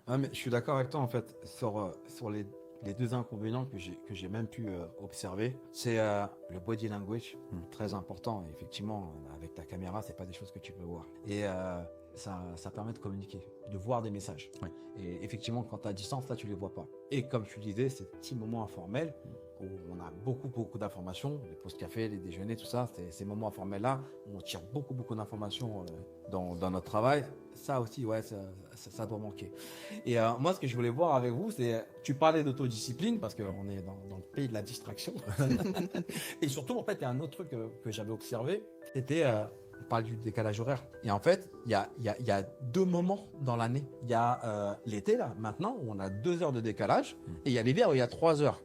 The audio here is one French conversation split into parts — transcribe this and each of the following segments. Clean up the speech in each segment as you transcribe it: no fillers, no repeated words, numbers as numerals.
Ah, mais je suis d'accord avec toi en fait sur les deux inconvénients que j'ai même pu observer. C'est le body language, très important. Et effectivement, avec ta caméra, c'est pas des choses que tu peux voir. Et ça permet de communiquer, de voir des messages. Ouais. Et effectivement, quand tu es à distance, là, tu les vois pas. Et comme tu disais, ces petits moments informels où on a beaucoup d'informations, les pauses café, les déjeuners, tout ça, ces moments informels-là, où on tire beaucoup d'informations dans notre travail. Ça aussi, ouais, ça doit manquer. Et moi, ce que je voulais voir avec vous, c'est, tu parlais d'autodiscipline, parce qu'on est dans le pays de la distraction. Et surtout, en fait, il y a un autre truc que j'avais observé, c'était, on parle du décalage horaire. Et en fait, il y a deux moments dans l'année. Il y a l'été, là, maintenant, où on a 2 heures de décalage, et il y a l'hiver où il y a 3 heures.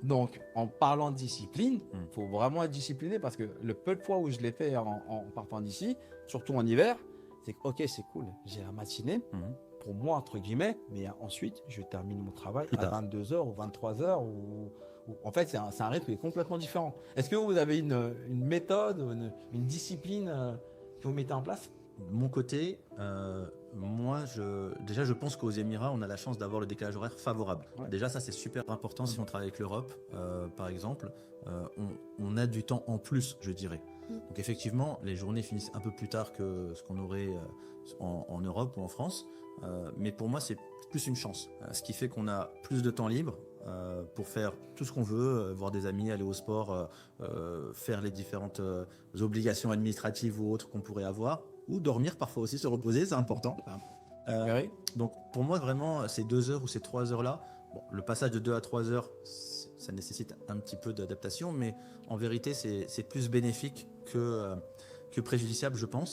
Donc, en parlant de discipline, il faut vraiment être discipliné, parce que le peu de fois où je l'ai fait en partant d'ici, surtout en hiver, c'est que, ok, c'est cool, j'ai la matinée, pour moi, entre guillemets, mais ensuite, je termine mon travail Plus à tard. 22 heures ou 23 heures. En fait, c'est un rythme qui est complètement différent. Est-ce que vous avez une méthode, une discipline que vous mettez en place? De mon côté, déjà, je pense qu'aux Émirats, on a la chance d'avoir le décalage horaire favorable. Ouais. Déjà, ça, c'est super important si on travaille avec l'Europe, par exemple. On a du temps en plus, je dirais. Donc, effectivement, les journées finissent un peu plus tard que ce qu'on aurait en Europe ou en France. Mais pour moi, c'est plus une chance. Ce qui fait qu'on a plus de temps libre pour faire tout ce qu'on veut, voir des amis, aller au sport, faire les différentes obligations administratives ou autres qu'on pourrait avoir, ou dormir parfois aussi, se reposer, c'est important. Euh, Oui. donc pour moi vraiment ces 2 heures ou ces 3 heures là, bon, le passage de 2 à 3 heures, ça nécessite un petit peu d'adaptation, mais en vérité c'est plus bénéfique que préjudiciable, je pense.